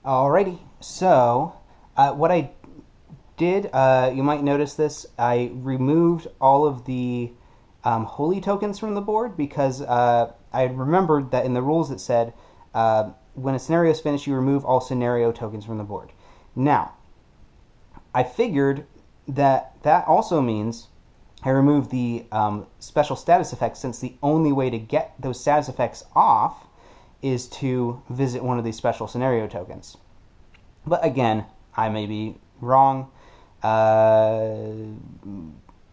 Alrighty, so what I did, you might notice this, I removed all of the holy tokens from the board because I had remembered that in the rules it said when a scenario is finished, you remove all scenario tokens from the board. Now, I figured that also means I removed the special status effects, since the only way to get those status effects off is to visit one of these special scenario tokens. But again, I may be wrong. A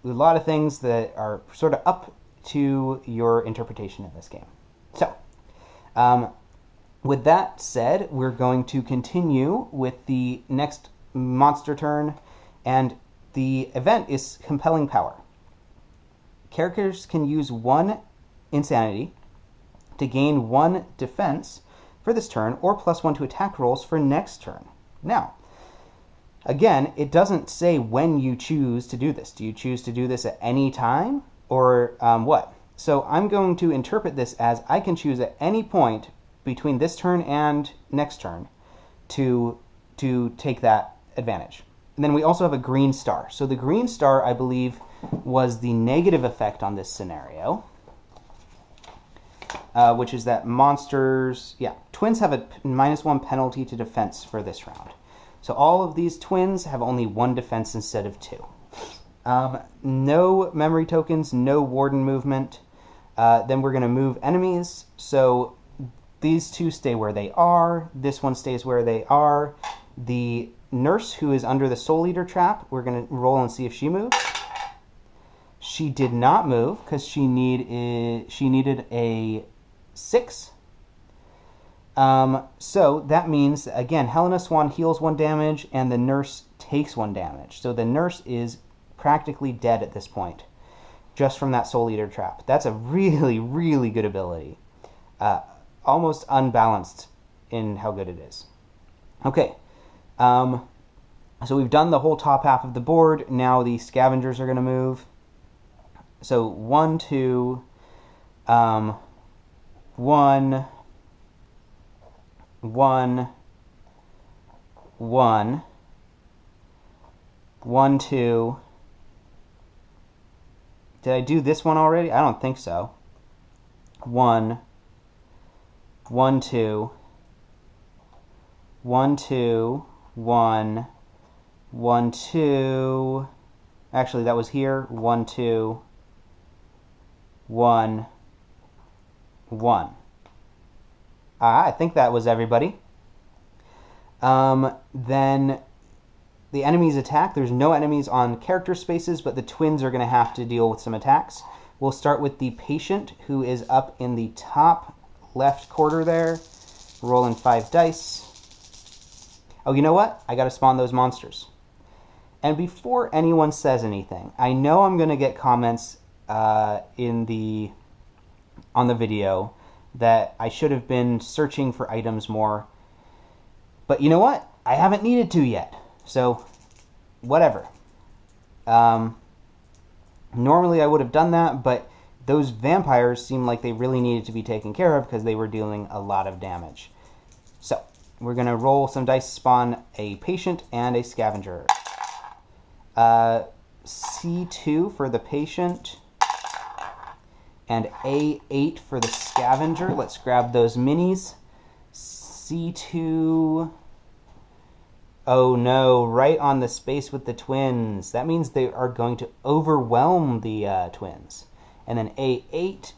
lot of things that are sort of up to your interpretation in this game. So, with that said, we're going to continue with the next monster turn, and the event is Compelling Power. Characters can use 1 insanity to gain 1 defense for this turn, or +1 to attack rolls for next turn. Now, again, it doesn't say when you choose to do this. Do you choose to do this at any time, or what? So I'm going to interpret this as I can choose at any point between this turn and next turn to take that advantage. And then we also have a green star. So the green star, I believe, was the negative effect on this scenario, which is that monsters, twins have a -1 penalty to defense for this round. So all of these twins have only 1 defense instead of 2. No memory tokens, no warden movement. Then we're going to move enemies. So these 2 stay where they are. This one stays where they are. The nurse, who is under the Soul Eater trap, we're going to roll and see if she moves. She did not move because she needed a 6. So that means, again, Helena Swan heals 1 damage and the nurse takes 1 damage. So the nurse is practically dead at this point, just from that Soul Eater trap. That's a really, really good ability. Almost unbalanced in how good it is. Okay, so we've done the whole top half of the board. Now the scavengers are going to move. So 1, 2, 1, 1, 1, 1, 2. Did I do this one already? I don't think so. 1, 1, 2, 1, 2, 1, 1, 2. Actually, that was here. 1, 2, 1, 1. I think that was everybody. Then the enemies attack. There's no enemies on character spaces, but the twins are going to have to deal with some attacks. We'll start with the patient, who is up in the top left corner there. Rolling 5 dice. Oh, you know what? I got to spawn those monsters. And before anyone says anything, I know I'm going to get comments on the video that I should have been searching for items more. But you know what? I haven't needed to yet. So, whatever. Normally I would have done that, but those vampires seemed like they really needed to be taken care of because they were dealing a lot of damage. So, we're going to roll some dice, spawn a patient and a scavenger. C2 for the patient and A8 for the scavenger. Let's grab those minis. C2. Oh no, right on the space with the twins. That means they are going to overwhelm the twins. And then A8.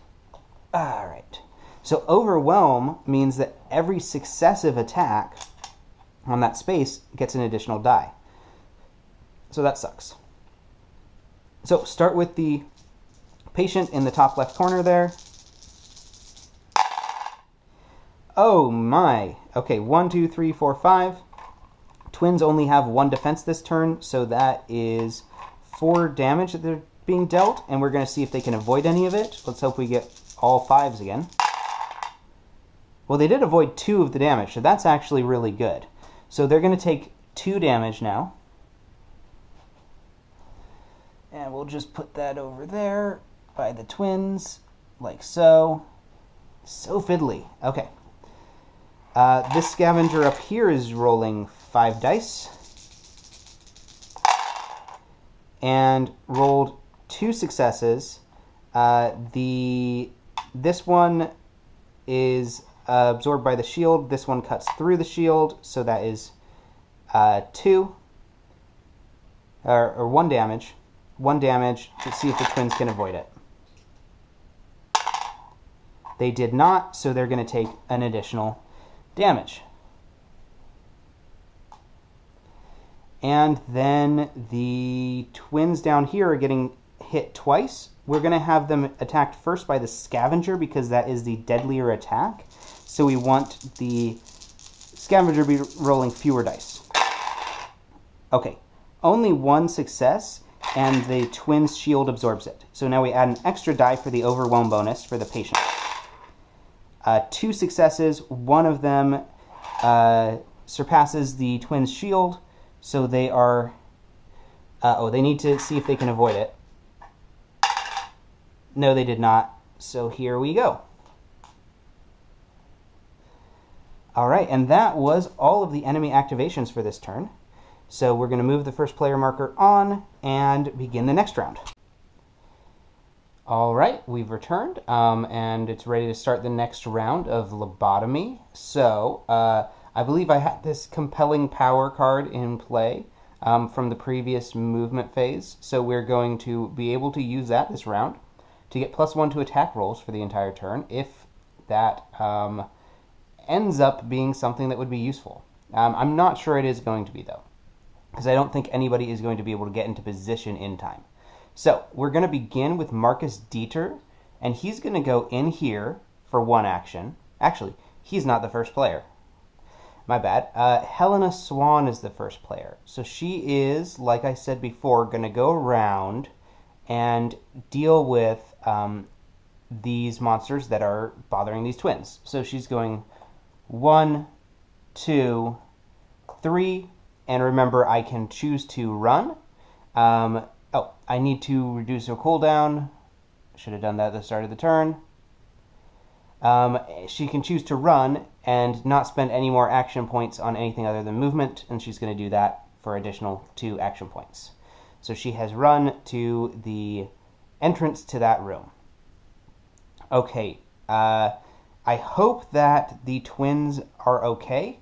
Alright. So overwhelm means that every successive attack on that space gets an additional die. So that sucks. So start with the patient in the top left corner there. Oh my. Okay, 1, 2, 3, 4, 5. Twins only have 1 defense this turn, so that is 4 damage that they're being dealt, and we're going to see if they can avoid any of it. Let's hope we get all 5s again. Well, they did avoid 2 of the damage, so that's actually really good. So they're going to take 2 damage now. And we'll just put that over there by the twins, like so. So fiddly. Okay. This scavenger up here is rolling 5 dice. And rolled 2 successes. This one is absorbed by the shield. This one cuts through the shield, so that is 2 or 1 damage. 1 damage to see if the twins can avoid it. They did not, so they're going to take an additional damage. And then the twins down here are getting hit twice. We're going to have them attacked first by the scavenger because that is the deadlier attack. So we want the scavenger to be rolling fewer dice. Okay, only 1 success, and the twins' shield absorbs it. So now we add an extra die for the overwhelm bonus for the patient. 2 successes, 1 of them surpasses the twins' shield, so they are... they need to see if they can avoid it. No, they did not, so here we go. Alright, and that was all of the enemy activations for this turn. So we're going to move the first player marker on and begin the next round. Alright, we've returned, and it's ready to start the next round of Lobotomy. So, I believe I had this compelling power card in play from the previous movement phase, so we're going to be able to use that this round to get +1 to attack rolls for the entire turn, if that ends up being something that would be useful. I'm not sure it is going to be, though, because I don't think anybody is going to be able to get into position in time. So, we're going to begin with Marcus Dieter, and he's going to go in here for 1 action. Actually, he's not the first player. My bad. Helena Swan is the first player. So she is, like I said before, going to go around and deal with these monsters that are bothering these twins. So she's going 1, 2, 3, and remember I can choose to run. I need to reduce her cooldown. Should have done that at the start of the turn. She can choose to run and not spend any more action points on anything other than movement, and she's going to do that for additional 2 action points. So she has run to the entrance to that room. Okay, I hope that the twins are okay.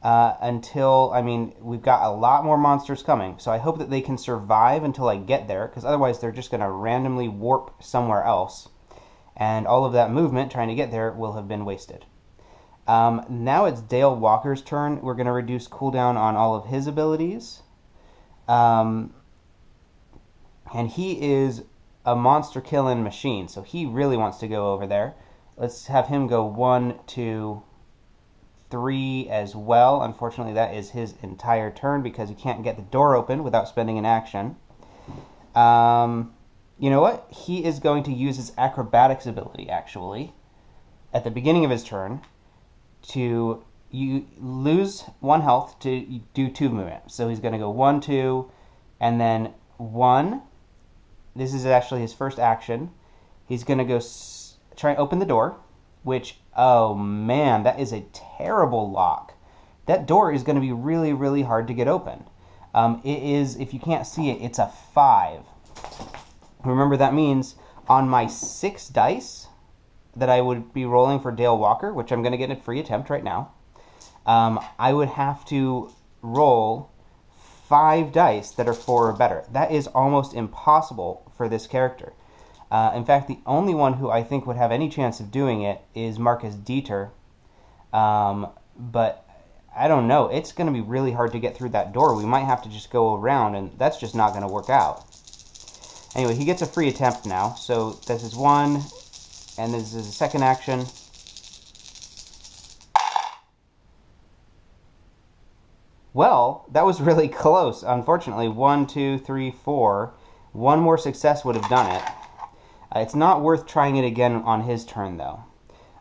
We've got a lot more monsters coming, so I hope that they can survive until I get there, because otherwise they're just going to randomly warp somewhere else, and all of that movement trying to get there will have been wasted. Now it's Dale Walker's turn. We're going to reduce cooldown on all of his abilities, and he is a monster-killing machine, so he really wants to go over there. Let's have him go 1, 2, 3 as well. Unfortunately, that is his entire turn because he can't get the door open without spending an action. You know what? He is going to use his acrobatics ability, actually, at the beginning of his turn to lose 1 health to do 2 movement. So he's going to go 1, 2, and then 1. This is actually his first action. He's going to go try and open the door, which, oh man, that is a terrible lock. That door is going to be really, really hard to get open. It is, if you can't see it, it's a 5. Remember, that means on my 6 dice that I would be rolling for Dale Walker, which I'm going to get a free attempt right now, I would have to roll 5 dice that are 4 or better. That is almost impossible for this character. In fact, the only one who I think would have any chance of doing it is Marcus Dieter. But I don't know. It's going to be really hard to get through that door. We might have to just go around, and that's just not going to work out. Anyway, he gets a free attempt now. So this is 1, and this is a second action. Well, that was really close, unfortunately. 1, 2, 3, 4. 1 more success would have done it. It's not worth trying it again on his turn, though.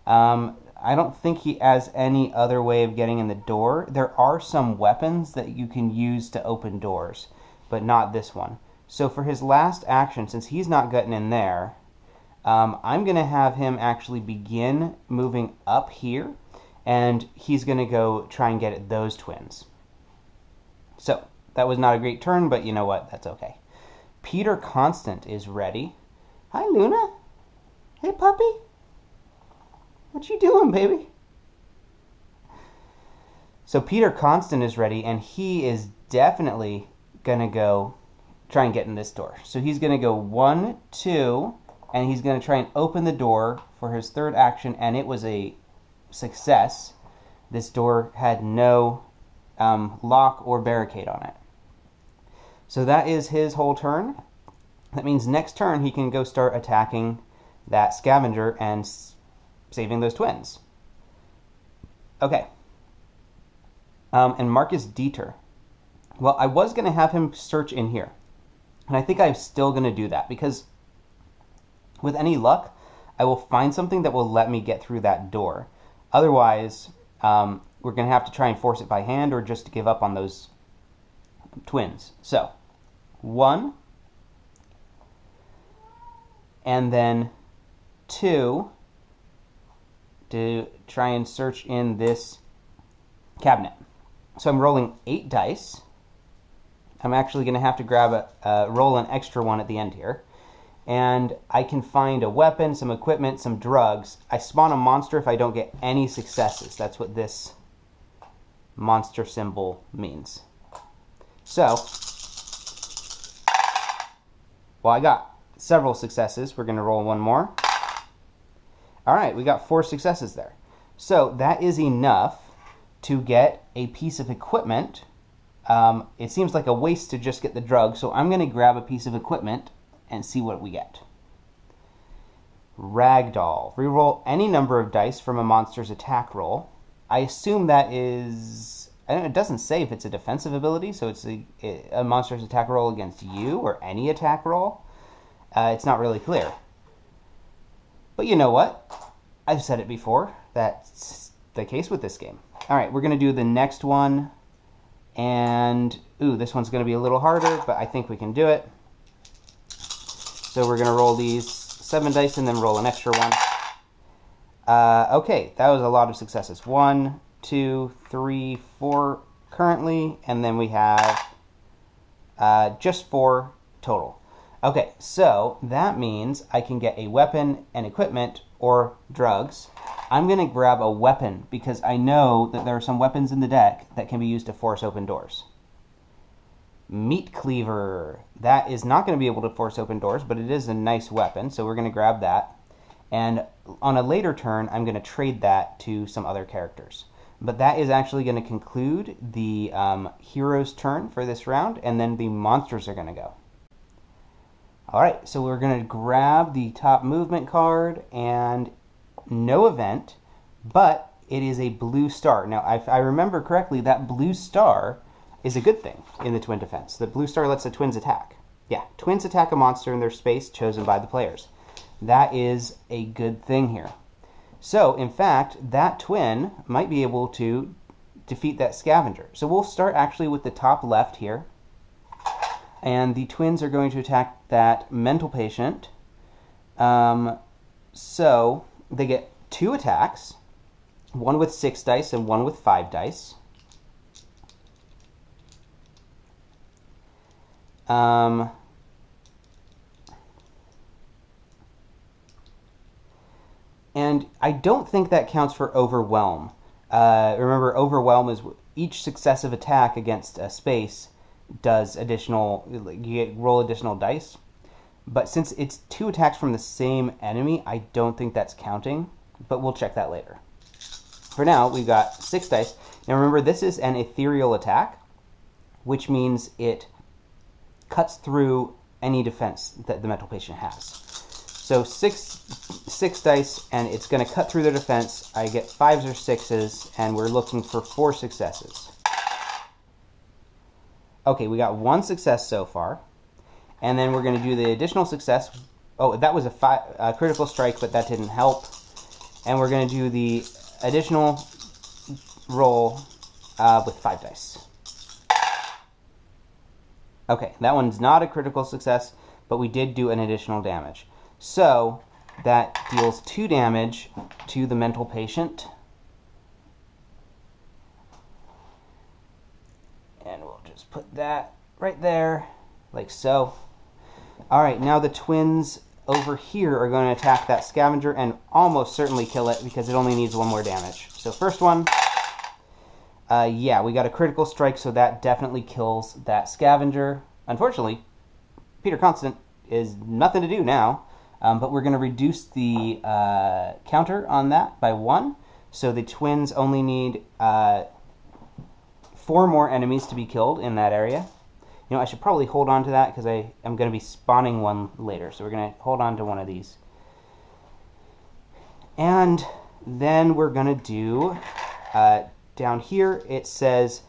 I don't think he has any other way of getting in the door. There are some weapons that you can use to open doors, but not this one. So for his last action, since he's not gotten in there, I'm going to have him actually begin moving up here, and he's going to go try and get at those twins. So that was not a great turn, but you know what? That's okay. Peter Constant is ready. Hi, Luna. Hey, puppy. What you doing, baby? So Peter Constant is ready, and he is definitely going to go try and get in this door. So he's going to go 1, 2, and he's going to try and open the door for his third action, and it was a success. This door had no lock or barricade on it. So that is his whole turn. That means next turn he can go start attacking that scavenger and saving those twins. Okay. And Marcus Dieter. Well, I was going to have him search in here. And I think I'm still going to do that because with any luck, I will find something that will let me get through that door. Otherwise, we're going to have to try and force it by hand or just give up on those twins. So, 1, and then 2 to try and search in this cabinet. So I'm rolling 8 dice. I'm actually going to have to grab roll an extra one at the end here. And I can find a weapon, some equipment, some drugs. I spawn a monster if I don't get any successes. That's what this monster symbol means. So, well, I got several successes. We're going to roll one more. All right, we got 4 successes there. So that is enough to get a piece of equipment. It seems like a waste to just get the drug, so I'm going to grab a piece of equipment and see what we get. Ragdoll. Reroll any number of dice from a monster's attack roll. I assume that is... it doesn't say if it's a defensive ability, so it's a monster's attack roll against you or any attack roll. It's not really clear. But you know what? I've said it before. That's the case with this game. All right, we're going to do the next one. And, ooh, this one's going to be a little harder, but I think we can do it. So we're going to roll these 7 dice and then roll an extra one. Okay, that was a lot of successes. 1, 2, 3, 4 currently, and then we have just 4 total. Okay, so that means I can get a weapon and equipment or drugs. I'm going to grab a weapon because I know that there are some weapons in the deck that can be used to force open doors. Meat Cleaver. That is not going to be able to force open doors, but it is a nice weapon, so we're going to grab that. And on a later turn, I'm going to trade that to some other characters. But that is actually going to conclude the hero's turn for this round, and then the monsters are going to go. Alright, so we're going to grab the top movement card, and no event, but it is a blue star. Now, if I remember correctly, that blue star is a good thing in the twin defense. The blue star lets the twins attack. Yeah, twins attack a monster in their space chosen by the players. That is a good thing here. So, in fact, that twin might be able to defeat that scavenger. So we'll start actually with the top left here. And the twins are going to attack that mental patient. So they get 2 attacks, one with 6 dice and one with 5 dice. And I don't think that counts for Overwhelm. Remember, Overwhelm is each successive attack against a space does additional, you roll additional dice. But since it's 2 attacks from the same enemy, I don't think that's counting, but we'll check that later. For now, we've got 6 dice. Now remember, this is an ethereal attack, which means it cuts through any defense that the mental patient has. So 6 dice, and it's going to cut through their defense. I get 5s or 6s, and we're looking for 4 successes. Okay, we got 1 success so far. And then we're going to do the additional success. Oh, that was a critical strike, but that didn't help. And we're going to do the additional roll with 5 dice. Okay, that one's not a critical success, but we did do an additional damage. So that deals 2 damage to the mental patient. just put that right there, like so. All right, now the twins over here are going to attack that scavenger and almost certainly kill it because it only needs one more damage. So first one, yeah, we got a critical strike, so that definitely kills that scavenger. Unfortunately, Peter Constant is nothing to do now, but we're going to reduce the counter on that by 1. So the twins only need 4 more enemies to be killed in that area. You know, I should probably hold on to that because I am going to be spawning one later. So we're going to hold on to one of these. And then we're going to do, down here, it says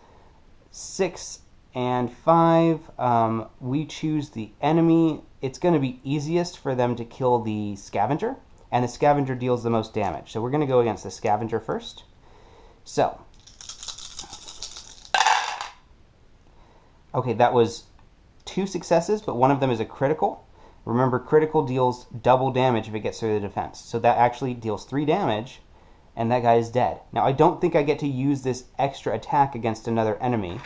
6 and 5. We choose the enemy. It's going to be easiest for them to kill the scavenger. And the scavenger deals the most damage. So we're going to go against the scavenger first. So, okay, that was 2 successes, but one of them is a critical. Remember, critical deals double damage if it gets through the defense. So that actually deals 3 damage, and that guy is dead. Now, I don't think I get to use this extra attack against another enemy,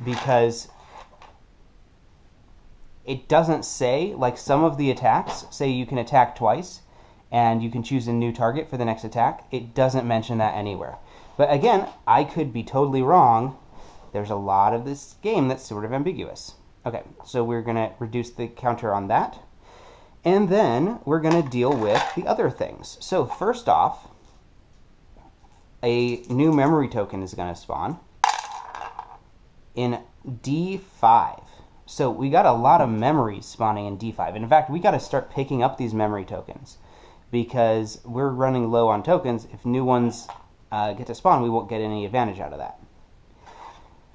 because it doesn't say, like some of the attacks say you can attack twice, and you can choose a new target for the next attack. It doesn't mention that anywhere. But again, I could be totally wrong. There's a lot of this game that's sort of ambiguous. Okay, so we're going to reduce the counter on that. And then we're going to deal with the other things. So first off, a new memory token is going to spawn in D5. So we got a lot of memories spawning in D5. And in fact, we got to start picking up these memory tokens because we're running low on tokens. If new ones get to spawn, we won't get any advantage out of that.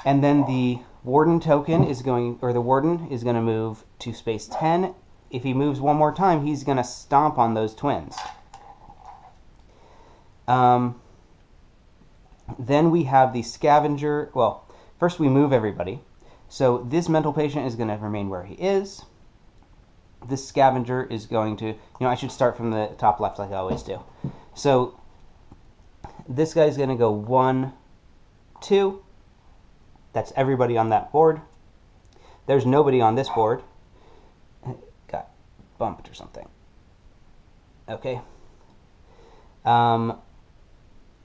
And then the warden token is going, or the warden is going to move to space 10. If he moves one more time, he's going to stomp on those twins. Then we have the scavenger. Well, first we move everybody. So this mental patient is going to remain where he is. This scavenger is going to, I should start from the top left like I always do. So this guy's going to go 1, 2. That's everybody on that board. There's nobody on this board. Got bumped or something. Okay.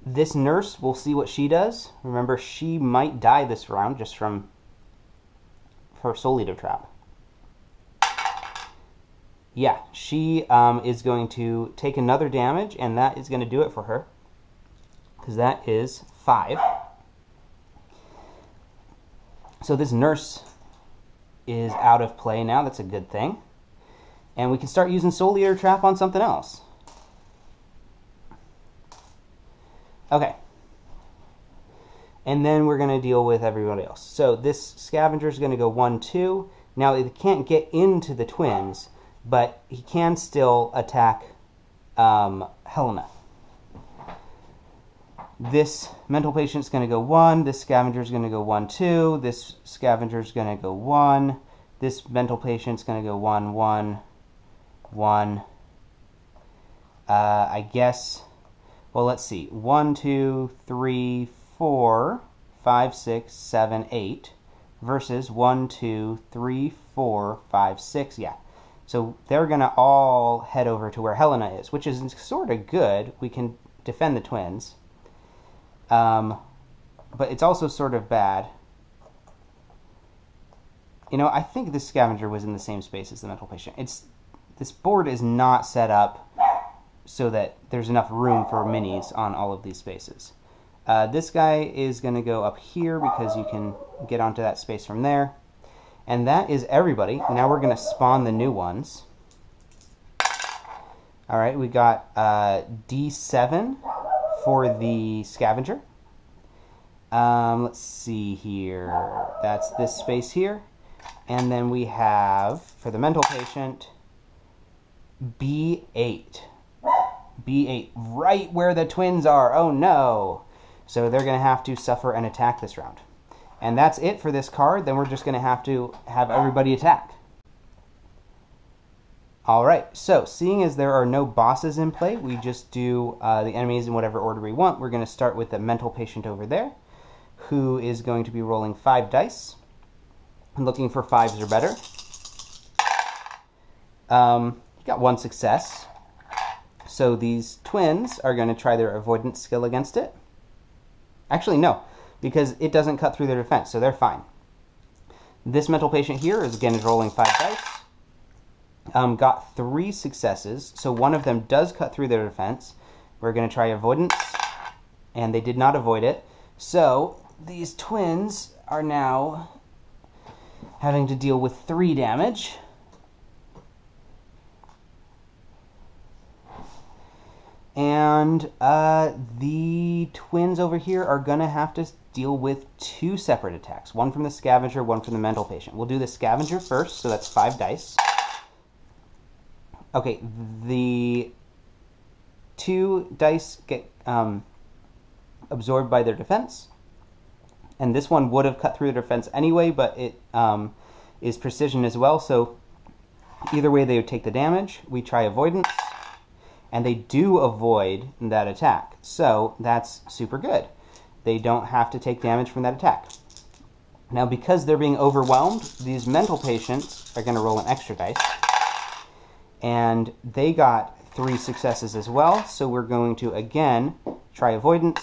This nurse, we'll see what she does. Remember, she might die this round just from her Soul Eater trap. Yeah, she is going to take another damage, and that is going to do it for her. Because that is 5. So this nurse is out of play now. That's a good thing. And we can start using Soul Eater trap on something else. Okay. And then we're going to deal with everybody else. So this scavenger is going to go 1, 2. Now it can't get into the twins, but he can still attack Helena. This mental patient is going to go 1. This scavenger is going to go 1, 2. This scavenger is going to go 1. This mental patient is going to go 1, 1, 1. I guess, well, let's see. 1, 2, 3, 4, 5, 6, 7, 8 versus 1, 2, 3, 4, 5, 6. Yeah. So they're going to all head over to where Helena is, which is sort of good. We can defend the twins. But it's also sort of bad. I think this scavenger was in the same space as the mental patient. This board is not set up so that there's enough room for minis on all of these spaces. This guy is going to go up here because you can get onto that space from there. And that is everybody. Now we're going to spawn the new ones. Alright, we got D7 for the scavenger. Let's see here. That's this space here. And then we have, for the mental patient, B8. B8, right where the twins are. Oh no! So they're going to have to suffer an attack this round. And that's it for this card. Then we're just going to have everybody attack. Alright, so seeing as there are no bosses in play, we just do the enemies in whatever order we want. We're going to start with the mental patient over there, who is going to be rolling 5 dice. looking for 5s or better. Got 1 success. So these twins are going to try their avoidance skill against it. Actually, no, because it doesn't cut through their defense, so they're fine. This mental patient here is again rolling 5 dice. Got 3 successes, so one of them does cut through their defense. We're going to try avoidance, and they did not avoid it. So these twins are now having to deal with 3 damage. And the twins over here are going to have to deal with 2 separate attacks. One from the scavenger, one from the mental patient. We'll do the scavenger first, so that's 5 dice. Okay, the 2 dice get absorbed by their defense. And this one would have cut through their defense anyway, but it is precision as well, so either way they would take the damage. We try avoidance. And they do avoid that attack. So that's super good. They don't have to take damage from that attack. Now, because they're being overwhelmed, these mental patients are going to roll an extra dice. And they got 3 successes as well. So we're going to, again, try avoidance.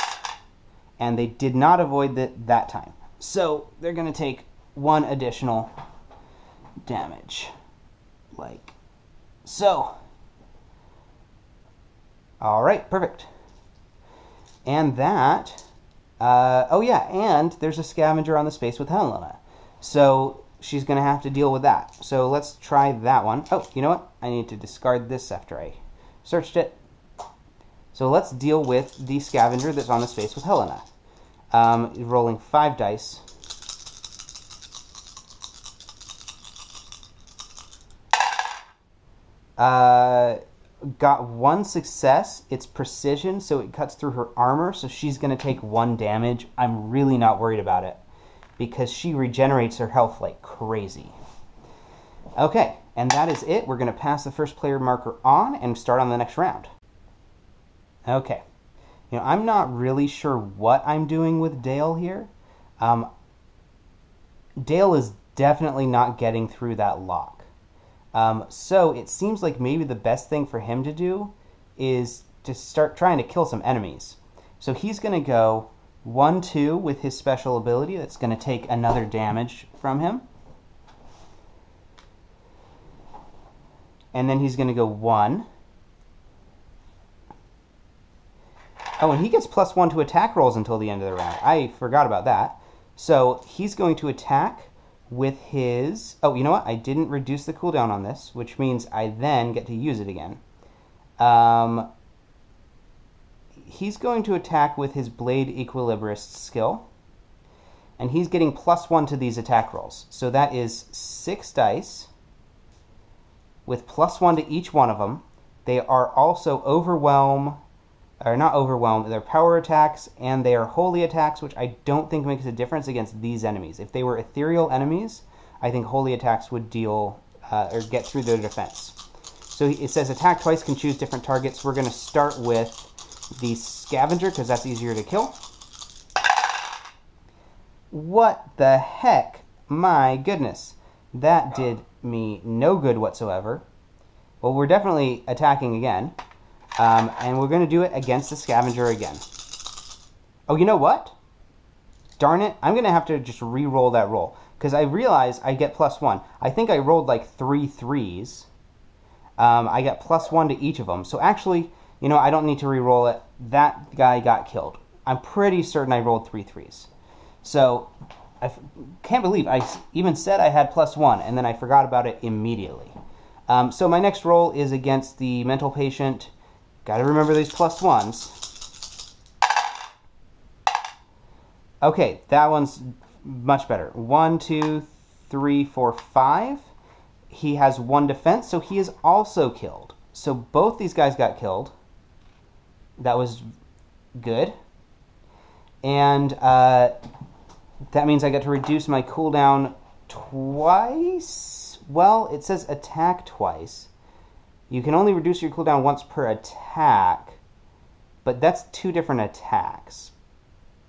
And they did not avoid it that time. So they're going to take 1 additional damage. Like so. All right, perfect. And that, oh yeah, and there's a scavenger on the space with Helena. So she's going to have to deal with that. So let's try that one. Oh, you know what? I need to discard this after I searched it. So let's deal with the scavenger that's on the space with Helena. Rolling 5 dice. Got 1 success. It's precision, so it cuts through her armor, so she's going to take 1 damage. I'm really not worried about it, because she regenerates her health like crazy. Okay, and that is it. We're going to pass the first player marker on and start on the next round. Okay. You know, I'm not really sure what I'm doing with Dale here. Dale is definitely not getting through that lock. So it seems like maybe the best thing for him to do is to start trying to kill some enemies. So he's going to go 1-2 with his special ability. That's going to take another damage from him. And then he's going to go 1. Oh, and he gets +1 to attack rolls until the end of the round. I forgot about that. So he's going to attack with his... Oh, you know what? I didn't reduce the cooldown on this, which means I then get to use it again. He's going to attack with his Blade Equilibrist skill. And he's getting +1 to these attack rolls. So that is 6 dice with +1 to each one of them. They are also overwhelm... Or not overwhelmed, they're power attacks, and they are holy attacks, which I don't think makes a difference against these enemies. If they were ethereal enemies, I think holy attacks would deal, or get through their defense. So it says attack twice, can choose different targets. We're going to start with the scavenger, because that's easier to kill. What the heck? My goodness. That did me no good whatsoever. Well, we're definitely attacking again. And we're going to do it against the scavenger again. Oh, you know what? Darn it. I'm going to have to just re-roll that roll. Because I realize I get +1. I think I rolled like 3 3s. I got +1 to each of them. So actually, you know, I don't need to re-roll it. That guy got killed. I'm pretty certain I rolled 3 3s. So I can't believe I even said I had +1, and then I forgot about it immediately. So my next roll is against the mental patient. Got to remember these +1s. Okay, that one's much better. 1, 2, 3, 4, 5. He has 1 defense, so he is also killed. So both these guys got killed. That was good. And that means I get to reduce my cooldown twice. Well, it says attack twice. You can only reduce your cooldown once per attack, but that's 2 different attacks.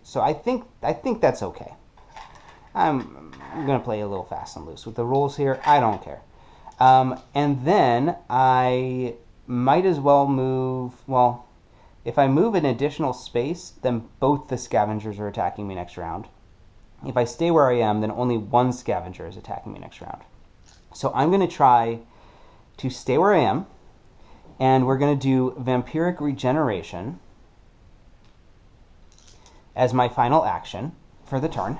So I think that's okay. I'm going to play a little fast and loose with the rules here. I don't care. And then I might as well move, well, if I move an additional space, then both the scavengers are attacking me next round. If I stay where I am, then only one scavenger is attacking me next round. So I'm going to try to stay where I am, and we're going to do Vampiric Regeneration as my final action for the turn.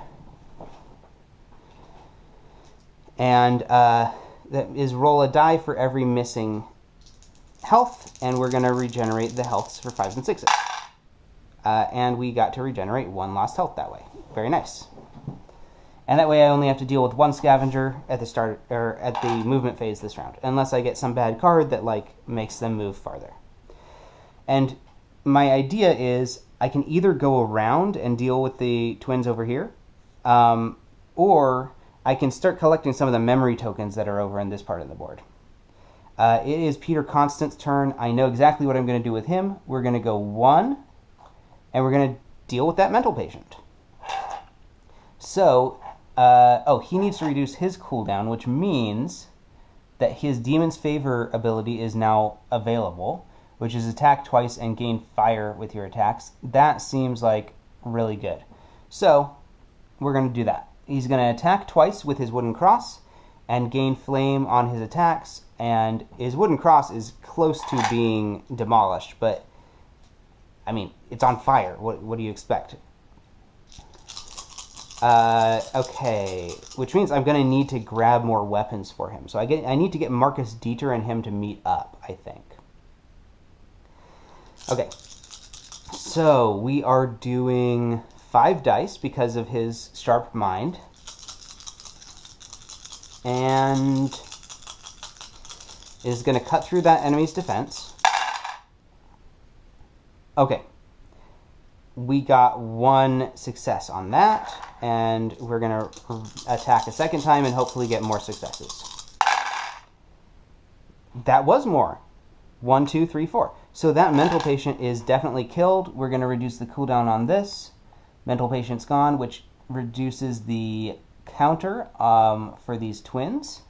And that is roll a die for every missing health, and we're going to regenerate the healths for 5s and 6s. And we got to regenerate 1 lost health that way. Very nice. And that way I only have to deal with 1 scavenger at the start, or at the movement phase this round, unless I get some bad card that like makes them move farther. And my idea is I can either go around and deal with the twins over here, or I can start collecting some of the memory tokens that are over in this part of the board. It is Peter Constant's turn. I know exactly what I'm going to do with him. We're going to go 1, and we're going to deal with that mental patient. So, he needs to reduce his cooldown, which means that his Demon's Favor ability is now available, which is attack twice and gain fire with your attacks. That seems like really good. So, we're going to do that. He's going to attack twice with his wooden cross and gain flame on his attacks, and his wooden cross is close to being demolished, but, I mean, it's on fire. What do you expect? Okay, which means I'm going to need to grab more weapons for him. So I need to get Marcus Dieter and him to meet up, I think. Okay, so we are doing 5 dice because of his sharp mind. And is going to cut through that enemy's defense. Okay. We got 1 success on that, and we're going to attack a second time and hopefully get more successes. That was more. 1, 2, 3, 4. So that mental patient is definitely killed. We're going to reduce the cooldown on this. Mental patient's gone, which reduces the counter for these twins.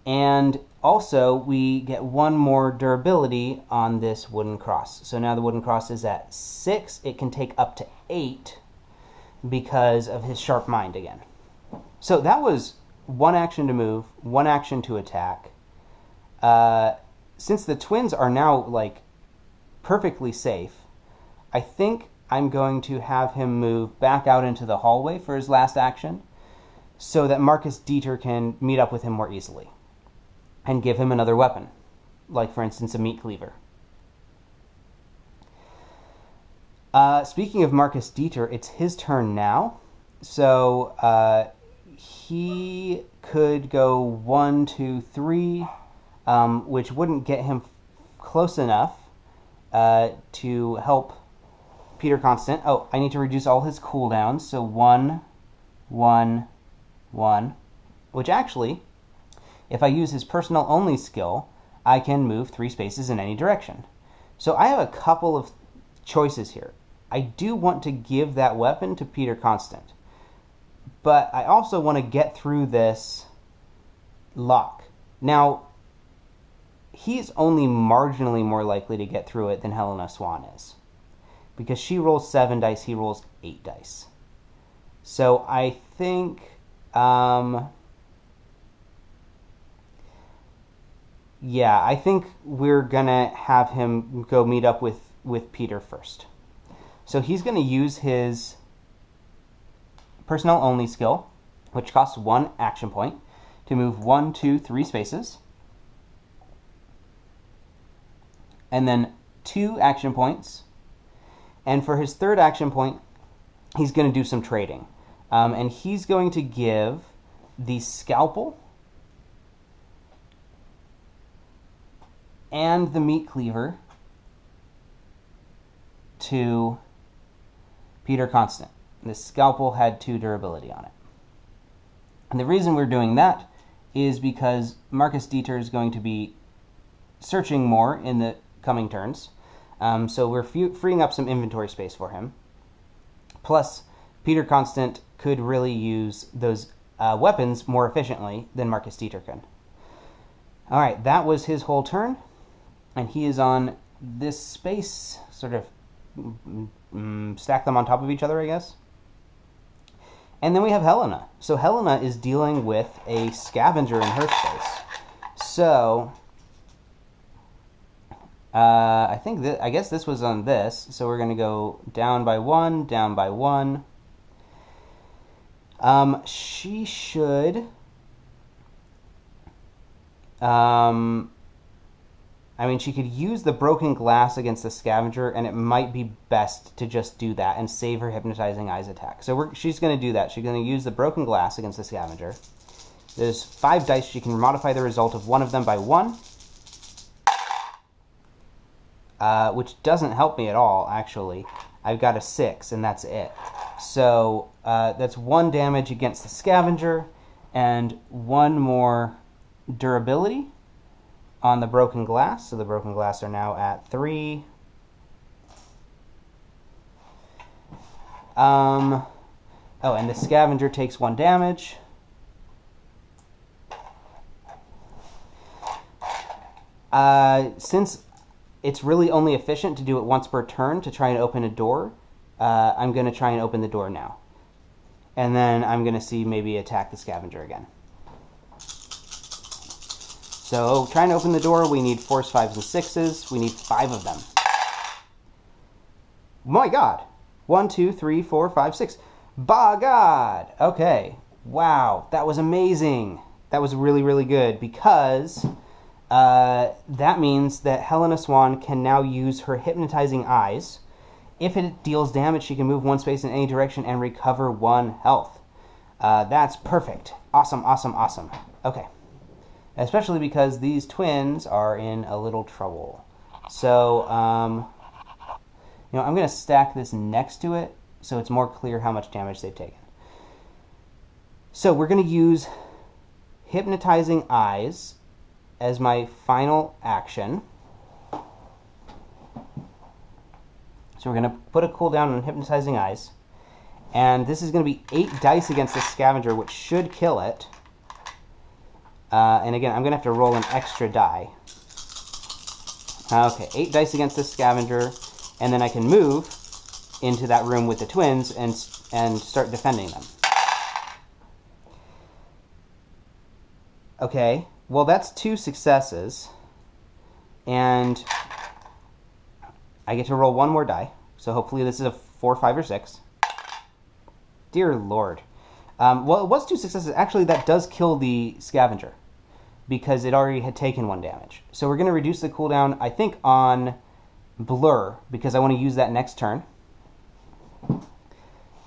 And also, we get 1 more durability on this wooden cross. So now the wooden cross is at 6. It can take up to 8 because of his sharp mind again. So that was 1 action to move, 1 action to attack. Since the twins are now, like, perfectly safe, I think I'm going to have him move back out into the hallway for his last action so that Marcus Dieter can meet up with him more easily and give him another weapon, like, for instance, a meat cleaver. Speaking of Marcus Dieter, it's his turn now. So he could go 1, 2, 3, which wouldn't get him close enough to help Peter Constant. Oh, I need to reduce all his cooldowns. So 1, 1, 1, which actually, if I use his personal only skill, I can move 3 spaces in any direction. So I have a couple of choices here. I do want to give that weapon to Peter Constant, but I also want to get through this lock. Now, he's only marginally more likely to get through it than Helena Swan is, because she rolls 7 dice, he rolls 8 dice. So I think yeah, I think we're gonna have him go meet up with Peter first. So he's gonna use his personnel only skill, which costs 1 action point, to move 1, 2, 3 spaces, and then 2 action points. And for his 3rd action point, he's going to do some trading. And he's going to give the scalpel and the meat cleaver to Peter Constant. The scalpel had 2 durability on it. And the reason we're doing that is because Marcus Dieter is going to be searching more in the coming turns. So we're freeing up some inventory space for him. Plus, Peter Constant could really use those weapons more efficiently than Marcus Dieter can. All right, that was his whole turn, and he is on this space, sort of stack them on top of each other, I guess. And then we have Helena. So Helena is dealing with a scavenger in her space. So I guess this was on this. So we're going to go down by one, down by one. She should. I mean, she could use the broken glass against the scavenger, and it might be best to just do that and save her hypnotizing eyes attack. So she's going to do that. She's going to use the broken glass against the scavenger. There's 5 dice. She can modify the result of one of them by 1, which doesn't help me at all, actually. I've got a 6, and that's it. So that's 1 damage against the scavenger, and 1 more durability on the broken glass. So the broken glass are now at 3. Oh, and the scavenger takes 1 damage. Since it's really only efficient to do it once per turn to try and open a door, I'm going to try and open the door now. And then I'm going to see maybe attack the scavenger again. So, trying to open the door, we need 4s, 5s, and 6s. We need 5 of them. My God! 1, 2, 3, 4, 5, 6. By God! Okay. Wow. That was amazing. That was really, really good, because that means that Helena Swan can now use her hypnotizing eyes. If it deals damage, she can move 1 space in any direction and recover 1 health. That's perfect. Awesome, awesome, awesome. Okay. Especially because these twins are in a little trouble. So, I'm going to stack this next to it so it's more clear how much damage they've taken. So we're going to use Hypnotizing Eyes as my final action. So we're going to put a cooldown on Hypnotizing Eyes. And this is going to be 8 dice against the scavenger, which should kill it. And again, I'm going to have to roll an extra die. Okay, 8 dice against this scavenger, and then I can move into that room with the twins and start defending them. Okay, well that's 2 successes, and I get to roll 1 more die, so hopefully this is a 4, 5, or 6. Dear Lord. Well, it was 2 successes. Actually, that does kill the scavenger, because it already had taken 1 damage. So we're going to reduce the cooldown, I think, on Blur, because I want to use that next turn.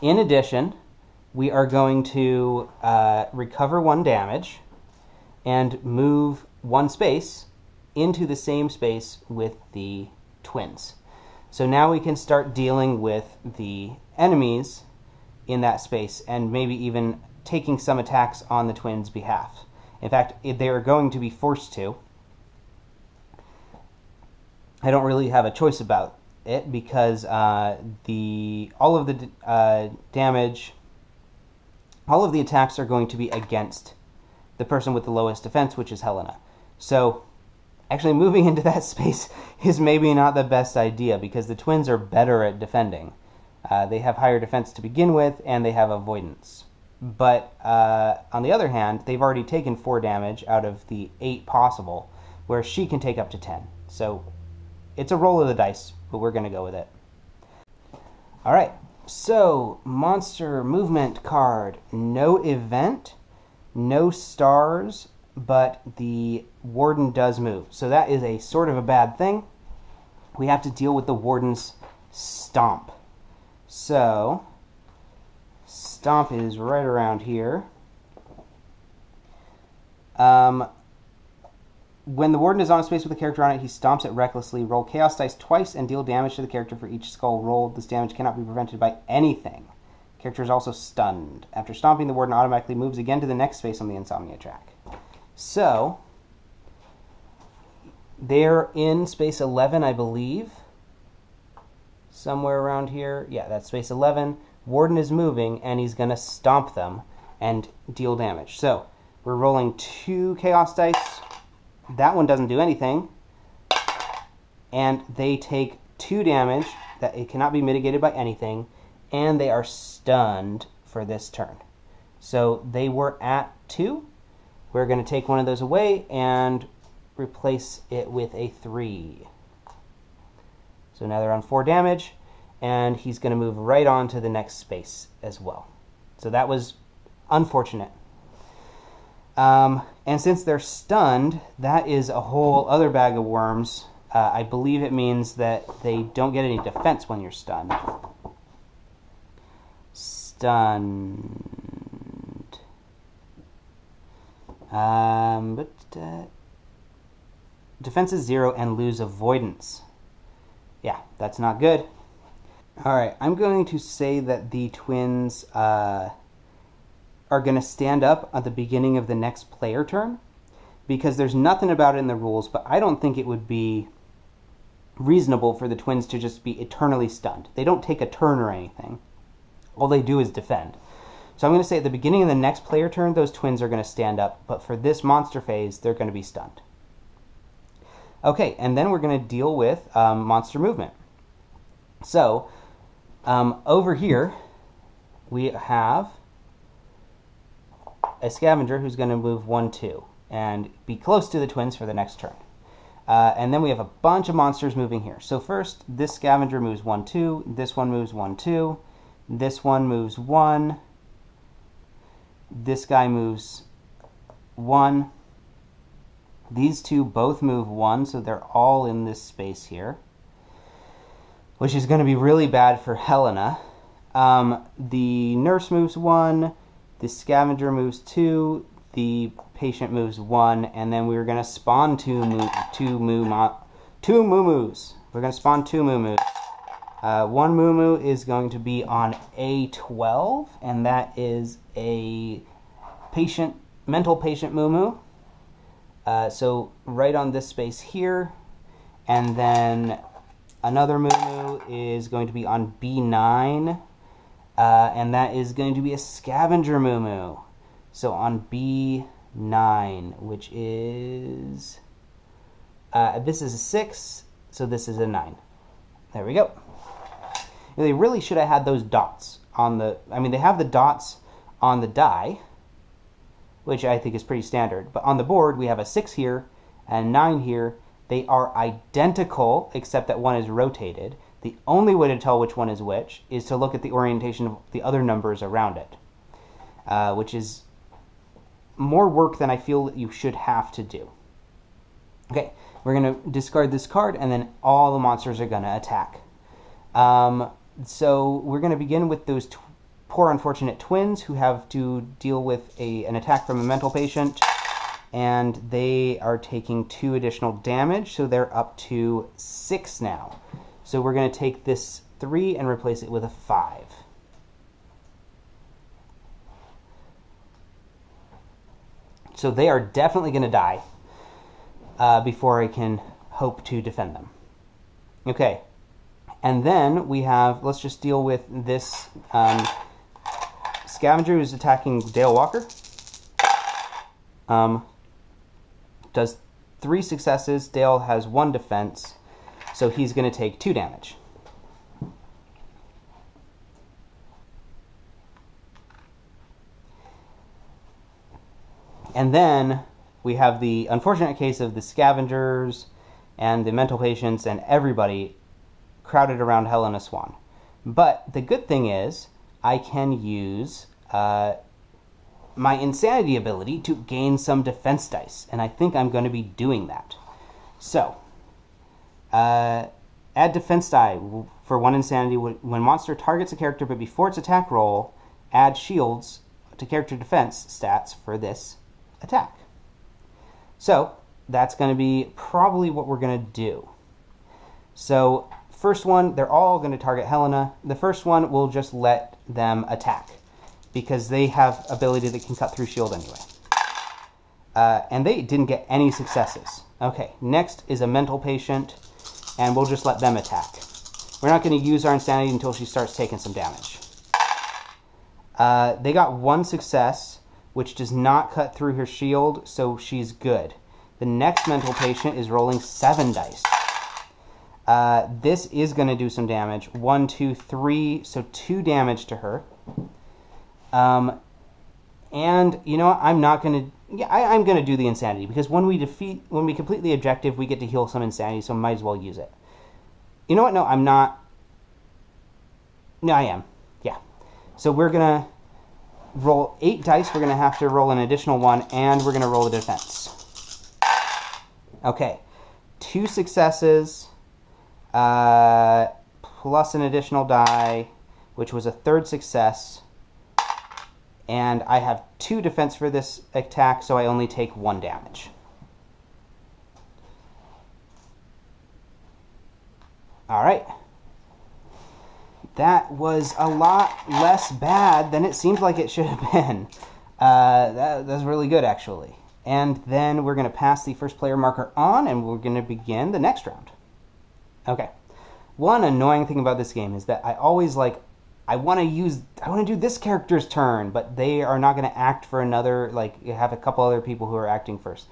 In addition, we are going to recover 1 damage and move 1 space into the same space with the twins. So now we can start dealing with the enemies in that space and maybe even taking some attacks on the twins' behalf. In fact, they are going to be forced to. I don't really have a choice about it because all of the damage, all of the attacks are going to be against the person with the lowest defense, which is Helena. So actually moving into that space is maybe not the best idea because the twins are better at defending. They have higher defense to begin with, and they have avoidance. But on the other hand, they've already taken 4 damage out of the 8 possible, where she can take up to 10. So it's a roll of the dice, but we're going to go with it. All right, so monster movement card. No event, no stars, but the warden does move. So that is a sort of a bad thing. We have to deal with the warden's stomp. So Stomp is right around here. When the warden is on a space with a character on it, he stomps it recklessly. Roll chaos dice twice and deal damage to the character for each skull rolled. This damage cannot be prevented by anything. Character is also stunned. After stomping, the warden automatically moves again to the next space on the insomnia track. So they're in space 11, I believe. Somewhere around here. Yeah, that's space 11. Warden is moving, and he's going to stomp them and deal damage. So we're rolling 2 chaos dice. That one doesn't do anything. And they take 2 damage. That it cannot be mitigated by anything. And they are stunned for this turn. So they were at 2. We're going to take one of those away and replace it with a 3. So now they're on 4 damage, and he's going to move right on to the next space as well. So that was unfortunate. And since they're stunned, that is a whole other bag of worms. I believe it means that they don't get any defense when you're stunned. Stunned. Defense is 0 and lose avoidance. Yeah, that's not good. Alright, I'm going to say that the twins are going to stand up at the beginning of the next player turn, because there's nothing about it in the rules, but I don't think it would be reasonable for the twins to just be eternally stunned. They don't take a turn or anything. All they do is defend. So I'm going to say at the beginning of the next player turn, those twins are going to stand up, but for this monster phase, they're going to be stunned. Okay, and then we're going to deal with monster movement. So, over here, we have a scavenger who's going to move 1, 2, and be close to the twins for the next turn. And then we have a bunch of monsters moving here. So first, this scavenger moves 1, 2, this one moves 1, 2, this one moves 1, this guy moves 1, these two both move 1, so they're all in this space here, which is going to be really bad for Helena. The nurse moves 1, the scavenger moves 2, the patient moves 1, and then we're going to spawn two moo-moos. We're going to spawn 2 moo-moos. One moo-moo is going to be on A12, and that is a mental patient moo-moo. So right on this space here, and then another moo-moo is going to be on B9, and that is going to be a scavenger moo-moo. So on B9, which is, this is a 6, so this is a 9. There we go. They really should have had those dots on the, they have the dots on the die, which I think is pretty standard. But on the board, we have a 6 here and 9 here. They are identical, except that one is rotated. The only way to tell which one is which is to look at the orientation of the other numbers around it, which is more work than I feel that you should have to do. Okay, we're going to discard this card, and then all the monsters are going to attack. So we're going to begin with those poor unfortunate twins who have to deal with an attack from a mental patient, and they are taking 2 additional damage, so they're up to 6 now. So we're going to take this 3 and replace it with a 5. So they are definitely going to die before I can hope to defend them. Okay, and then we have, let's just deal with this scavenger who's attacking Dale Walker. Does 3 successes. Dale has 1 defense, so he's going to take 2 damage. And then we have the unfortunate case of the scavengers and the mental patients and everybody crowded around Helena Swan. But the good thing is I can use my insanity ability to gain some defense dice, and I think I'm going to be doing that. So, add defense die for 1 insanity when monster targets a character, but before its attack roll, add shields to character defense stats for this attack. So that's going to be probably what we're going to do. So first one, they're all going to target Helena. The first one, we'll just let them attack because they have ability that can cut through shield anyway. And they didn't get any successes. Okay, next is a mental patient, and we'll just let them attack. We're not going to use our insanity until she starts taking some damage. They got 1 success, which does not cut through her shield, so she's good. The next mental patient is rolling 7 dice. This is going to do some damage. 1, 2, 3, so 2 damage to her. And you know what? I'm not going to... Yeah, I'm going to do the insanity, because when we complete the objective, we get to heal some insanity, so might as well use it. You know what? No, I'm not. No, I am. Yeah. So we're going to roll 8 dice. We're going to have to roll an additional 1, and we're going to roll a defense. Okay. 2 successes, plus an additional die, which was a 3rd success. And I have 2 defense for this attack, so I only take 1 damage. Alright. That was a lot less bad than it seemed like it should have been. That's really good, actually. And then we're going to pass the first player marker on, and we're going to begin the next round. Okay. One annoying thing about this game is that I always I want to do this character's turn, but they are not going to act for another, you have a couple other people who are acting first.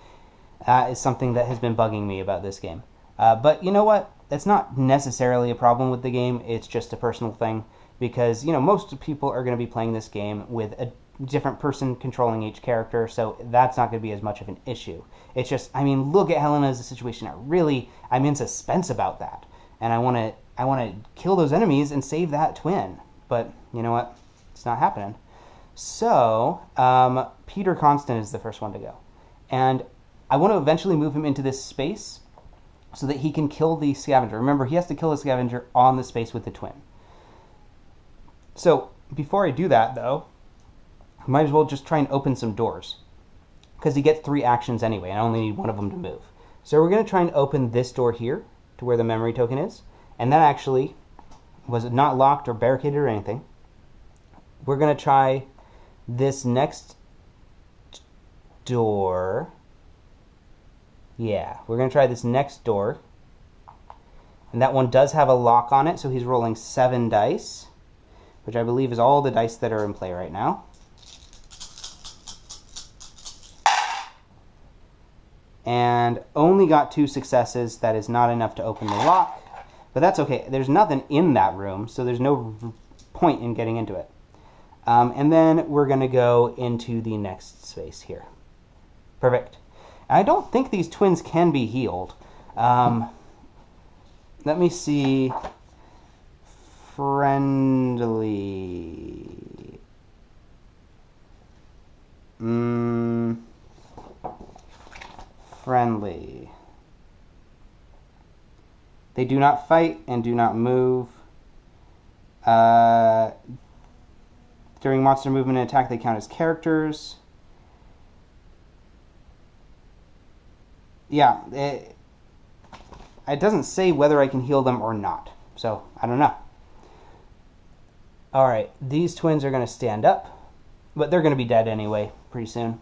That is something that has been bugging me about this game. But you know what? That's not necessarily a problem with the game. It's just a personal thing, because, most people are going to be playing this game with a different person controlling each character, so that's not going to be as much of an issue. It's just, look at Helena's situation. I'm in suspense about that, and I want to kill those enemies and save that twin. But you know what? It's not happening. So, Peter Constant is the first one to go. And I want to eventually move him into this space so that he can kill the scavenger. Remember, he has to kill the scavenger on the space with the twin. So, before I do that, though, I might as well just try and open some doors. Because he gets 3 actions anyway, and I only need 1 of them to move. So we're going to try and open this door here, to where the memory token is. And that actually... was it not locked or barricaded or anything. We're going to try this next door. Yeah, we're going to try this next door. And that one does have a lock on it, so he's rolling 7 dice, which I believe is all the dice that are in play right now. And only got 2 successes. That is not enough to open the lock. But that's okay. There's nothing in that room, so there's no point in getting into it. And then we're going to go into the next space here. Perfect. I don't think these twins can be healed. Let me see. Friendly. Friendly. They do not fight and do not move. During monster movement and attack, they count as characters. Yeah, it doesn't say whether I can heal them or not, so I don't know. Alright, these twins are going to stand up, but they're going to be dead anyway pretty soon.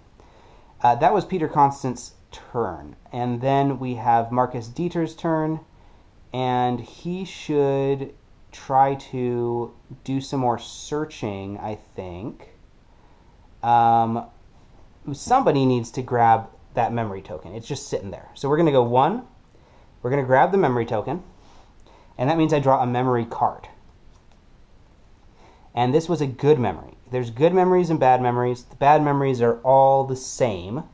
That was Peter Constant's turn, and then we have Marcus Dieter's turn. And he should try to do some more searching, I think. Somebody needs to grab that memory token. It's just sitting there. So we're going to go 1. We're going to grab the memory token. And that means I draw a memory card. And this was a good memory. There's good memories and bad memories. The bad memories are all the same.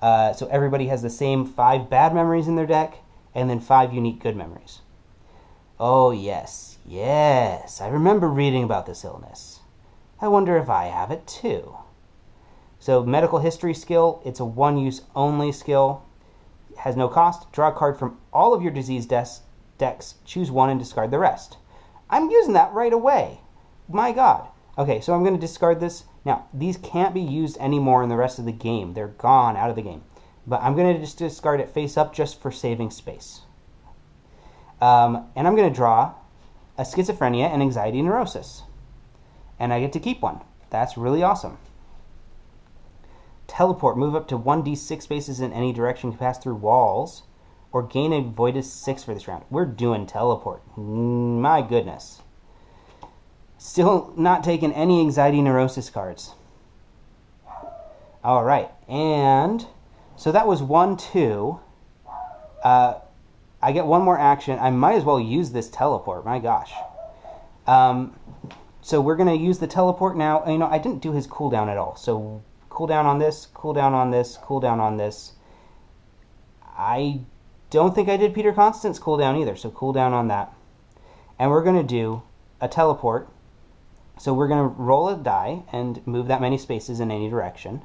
So everybody has the same 5 bad memories in their deck. And then 5 unique good memories. Oh, yes. Yes. I remember reading about this illness. I wonder if I have it too. So, medical history skill. It's a 1-use only skill. It has no cost. Draw a card from all of your disease decks. Choose 1 and discard the rest. I'm using that right away. My God. Okay, so I'm going to discard this. Now, these can't be used anymore in the rest of the game. They're gone out of the game. But I'm going to just discard it face up just for saving space. And I'm going to draw a schizophrenia and anxiety neurosis. And I get to keep 1. That's really awesome. Teleport. Move up to 1d6 spaces in any direction to pass through walls. Or gain a voidus 6 for this round. We're doing teleport. My goodness. Still not taking any anxiety neurosis cards. All right, and so that was 1, 2. I get one more action. I might as well use this teleport. My gosh. So we're going to use the teleport now. You know, I didn't do his cooldown at all. So cooldown on this, cooldown on this, cooldown on this. I don't think I did Peter Constant's cooldown either. So cooldown on that. And we're going to do a teleport. So we're going to roll a die and move that many spaces in any direction.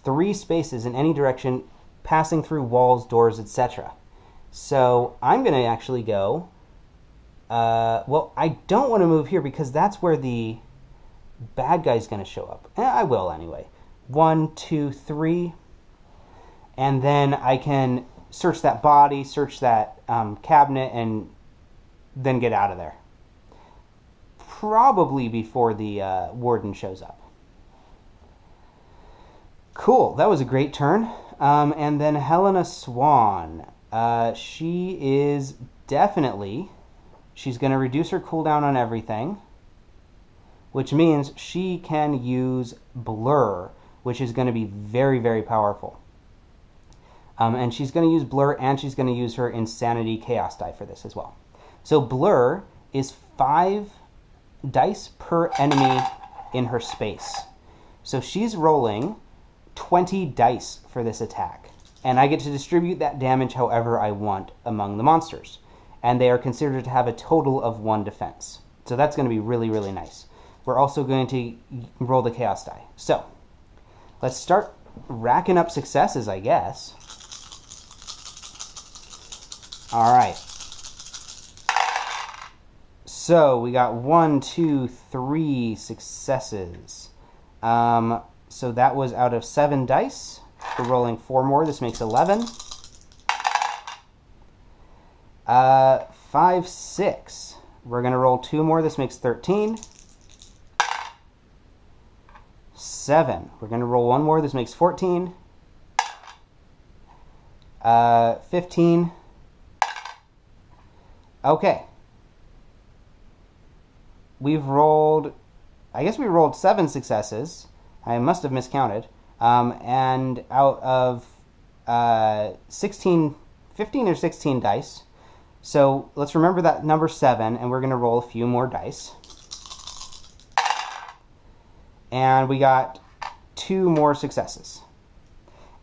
3 spaces in any direction, passing through walls, doors, etc. So I'm going to actually go... well, I don't want to move here because that's where the bad guy's going to show up. I will anyway. 1, 2, 3. And then I can search that body, search that cabinet, and then get out of there. Probably before the warden shows up. Cool. That was a great turn. And then Helena Swan. She is definitely... She's going to reduce her cooldown on everything, which means she can use Blur, which is going to be very, very powerful. And she's going to use Blur, and she's going to use her Insanity Chaos die for this as well. So Blur is 5 dice per enemy in her space. So she's rolling 20 dice for this attack. And I get to distribute that damage however I want among the monsters. And they are considered to have a total of 1 defense. So that's going to be really, really nice. We're also going to roll the Chaos die. So, let's start racking up successes, I guess. Alright. So, we got 1, 2, 3 successes. So that was out of 7 dice. We're rolling 4 more. This makes 11. 5, 6. We're going to roll 2 more. This makes 13. 7. We're going to roll 1 more. This makes 14. 15. Okay. We've rolled... I guess we rolled 7 successes. I must have miscounted. And out of 15 or 16 dice... So let's remember that number 7, and we're going to roll a few more dice. And we got 2 more successes.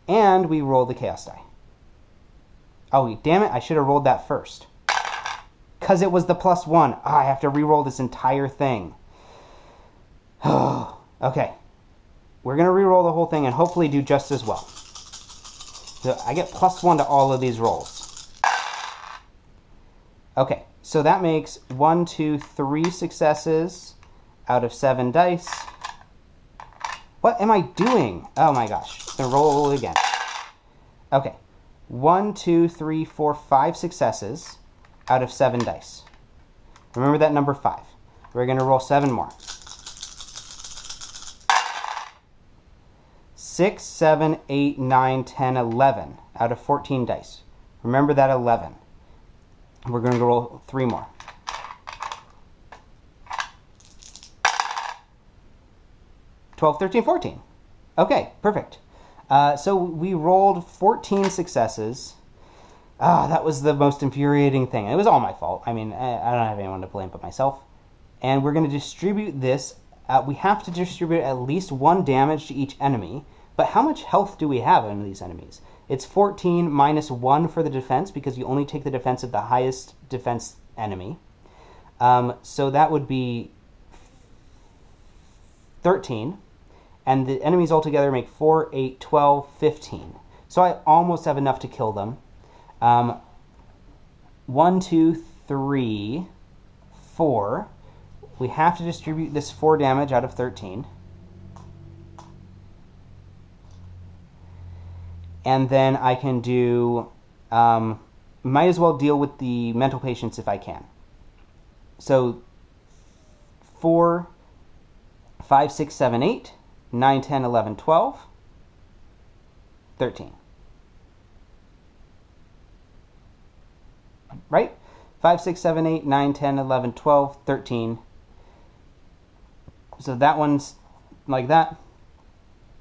And we roll the Chaos die. Oh, damn it, I should have rolled that first. Because it was the +1. I have to re-roll this entire thing. Okay. We're going to re-roll the whole thing and hopefully do just as well. So I get +1 to all of these rolls. Okay, so that makes 1, 2, 3 successes out of 7 dice. What am I doing? Oh my gosh. I'm going to roll again. Okay. 1, 2, 3, 4, 5 successes out of 7 dice. Remember that number 5. We're going to roll 7 more. 6, 7, 8, 9, 10, 11 out of 14 dice. Remember that 11. We're going to roll 3 more. 12, 13, 14. Okay, perfect. So we rolled 14 successes. That was the most infuriating thing. It was all my fault. I mean, I don't have anyone to blame but myself. And we're going to distribute this. We have to distribute at least 1 damage to each enemy. But how much health do we have in these enemies? It's 14 minus 1 for the defense, because you only take the defense of the highest defense enemy. So that would be 13. And the enemies altogether make 4, 8, 12, 15. So I almost have enough to kill them. 1, 2, 3, 4. We have to distribute this 4 damage out of 13. And then I can do, might as well deal with the mental patients if I can. So 4, 5, 6, 7, 8, 9, 10, 11, 12, 13. Right? 5, 6, 7, 8, 9, 10, 11, 12, 13. So that one's like that.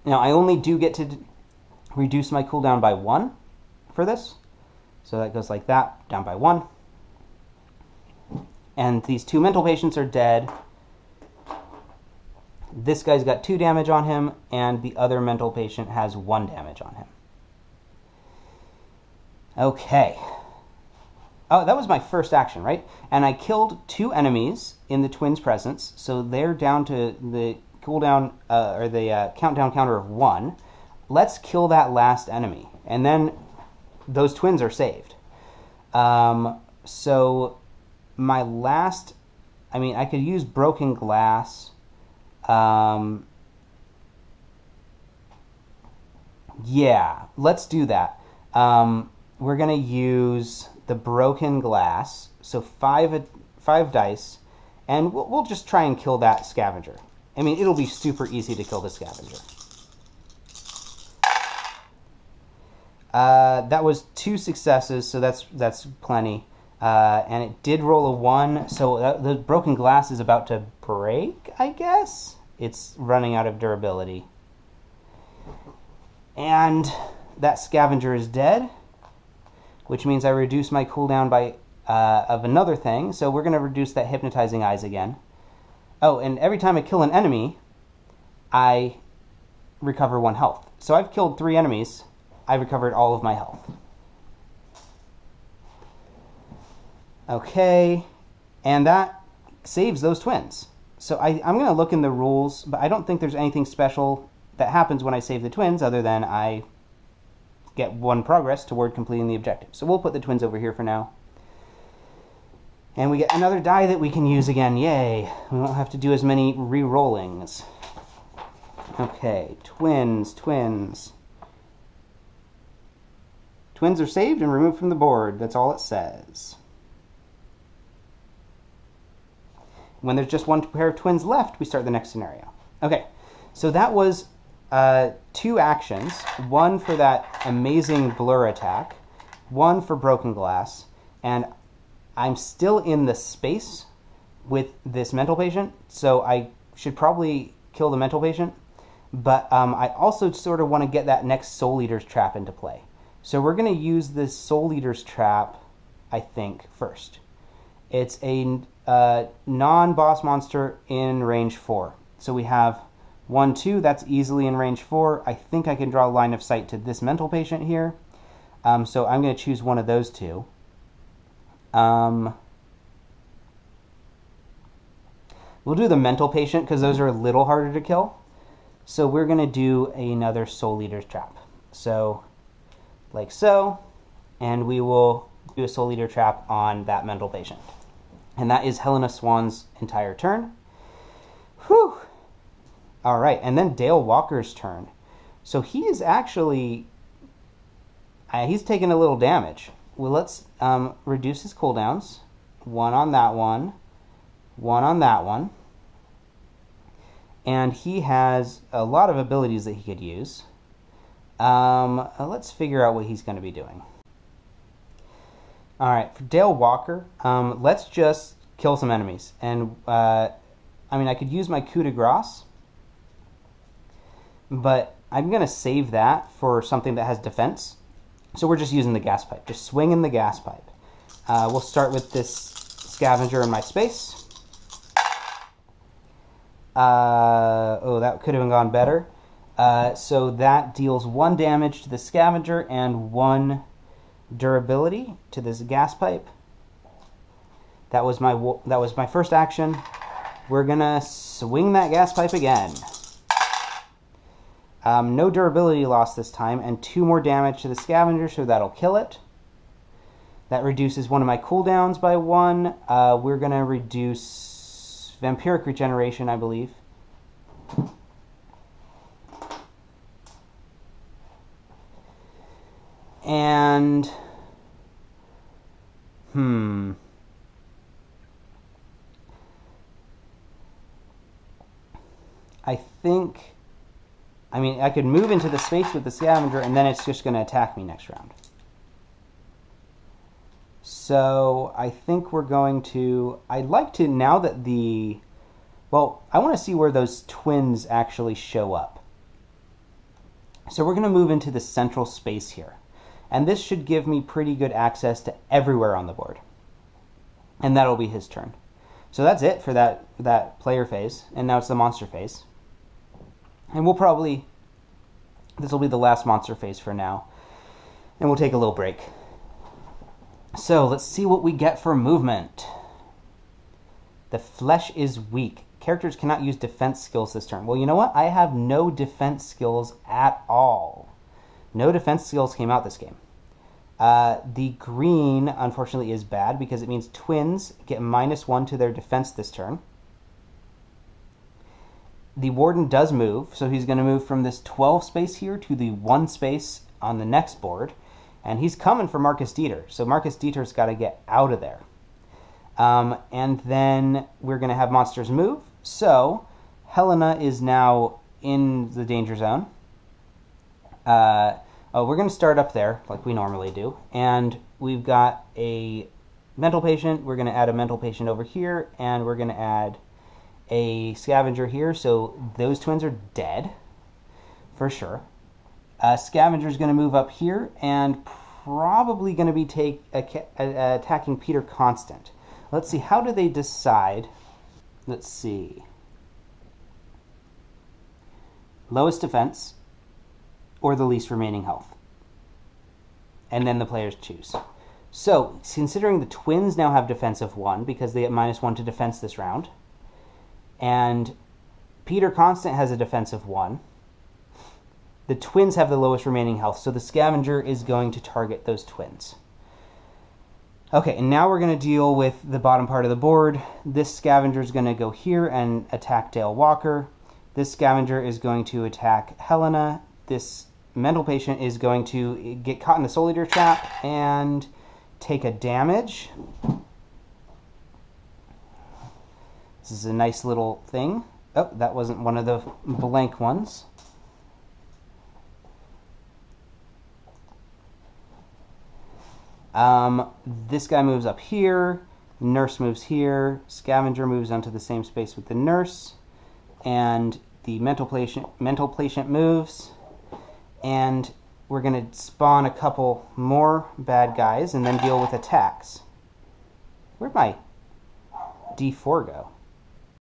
Now, I only do get to reduce my cooldown by 1 for this. So that goes like that, down by 1. And these 2 mental patients are dead. This guy's got 2 damage on him, and the other mental patient has 1 damage on him. Okay. Oh, that was my first action, right? And I killed 2 enemies in the twins' presence, so they're down to the cooldown, or the countdown counter of 1. Let's kill that last enemy, and then those twins are saved. So my last, I could use broken glass. Yeah, let's do that. We're going to use the broken glass, so 5 dice, and we'll just try and kill that scavenger. It'll be super easy to kill the scavenger. That was 2 successes, so that's plenty. And it did roll a 1, so the broken glass is about to break, I guess? It's running out of durability. And that scavenger is dead, which means I reduce my cooldown by of another thing, so we're going to reduce that hypnotizing eyes again. Oh, and every time I kill an enemy, I recover 1 health. So I've killed 3 enemies. I've recovered all of my health. Okay, and that saves those twins. So I'm going to look in the rules, but I don't think there's anything special that happens when I save the twins other than I get 1 progress toward completing the objective. So we'll put the twins over here for now. And we get another die that we can use again. Yay! We won't have to do as many re-rollings. Okay, twins. Twins are saved and removed from the board. That's all it says. When there's just 1 pair of twins left, we start the next scenario. Okay, so that was 2 actions. 1 for that amazing blur attack, 1 for broken glass, and I'm still in the space with this mental patient, so I should probably kill the mental patient, but I also sort of want to get that next Soul Eater's trap into play. So we're going to use this Soul Eater's trap, I think, first. It's a non-boss monster in range 4. So we have 1, 2, that's easily in range 4. I think I can draw a line of sight to this mental patient here. So I'm going to choose one of those 2. We'll do the mental patient because those are a little harder to kill. So we're going to do another Soul Eater's trap. So, like so, and we will do a Soul Eater trap on that mental patient. And that is Helena Swan's entire turn. Whew! Alright, and then Dale Walker's turn. So he is actually, he's taking a little damage. Well, let's reduce his cooldowns. 1 on that one. 1 on that one. And he has a lot of abilities that he could use. Let's figure out what he's going to be doing. Alright, for Dale Walker, let's just kill some enemies. And, I could use my coup de grace, but I'm going to save that for something that has defense. So we're just using the gas pipe. Just swinging the gas pipe. We'll start with this scavenger in my space. Oh, that could have gone better. So that deals 1 damage to the scavenger and 1 durability to this gas pipe. That was my first action. We're gonna swing that gas pipe again. No durability loss this time, and 2 more damage to the scavenger, so that'll kill it. That reduces one of my cooldowns by 1. We're gonna reduce vampiric regeneration, I believe. And I think, I could move into the space with the scavenger, and then it's just going to attack me next round. So I think we're going to... I'd like to, now that the... Well, I want to see where those twins actually show up. So we're going to move into the central space here. And this should give me pretty good access to everywhere on the board. And that'll be his turn. So that's it for that player phase. And now it's the monster phase. And we'll probably... This will be the last monster phase for now. And we'll take a little break. So let's see what we get for movement. The flesh is weak. Characters cannot use defense skills this turn. Well, you know what? I have no defense skills at all. No defense skills came out this game. The green, unfortunately, is bad because it means twins get -1 to their defense this turn. The warden does move, so he's going to move from this 12 space here to the 1 space on the next board. And he's coming for Marcus Dieter, so Marcus Dieter's got to get out of there. And then we're going to have monsters move. So Helena is now in the danger zone. We're going to start up there, like we normally do. And we've got a mental patient. We're going to add a mental patient over here, and we're going to add a scavenger here. So those twins are dead, for sure. Scavenger is going to move up here and probably going to be attacking Peter Constant. Let's see, how do they decide? Let's see. Lowest defense or the least remaining health. And then the players choose. So, considering the twins now have defense of 1 because they get -1 to defense this round, and Peter Constant has a defense of 1, the twins have the lowest remaining health, so the scavenger is going to target those twins. Okay, and now we're going to deal with the bottom part of the board. This scavenger is going to go here and attack Dale Walker. This scavenger is going to attack Helena. This mental patient is going to get caught in the Soul Eater trap and take a damage. This is a nice little thing. Oh, that wasn't one of the blank ones. This guy moves up here, nurse moves here, scavenger moves onto the same space with the nurse, and the mental patient moves, and we're going to spawn a couple more bad guys and then deal with attacks. Where'd my D4 go?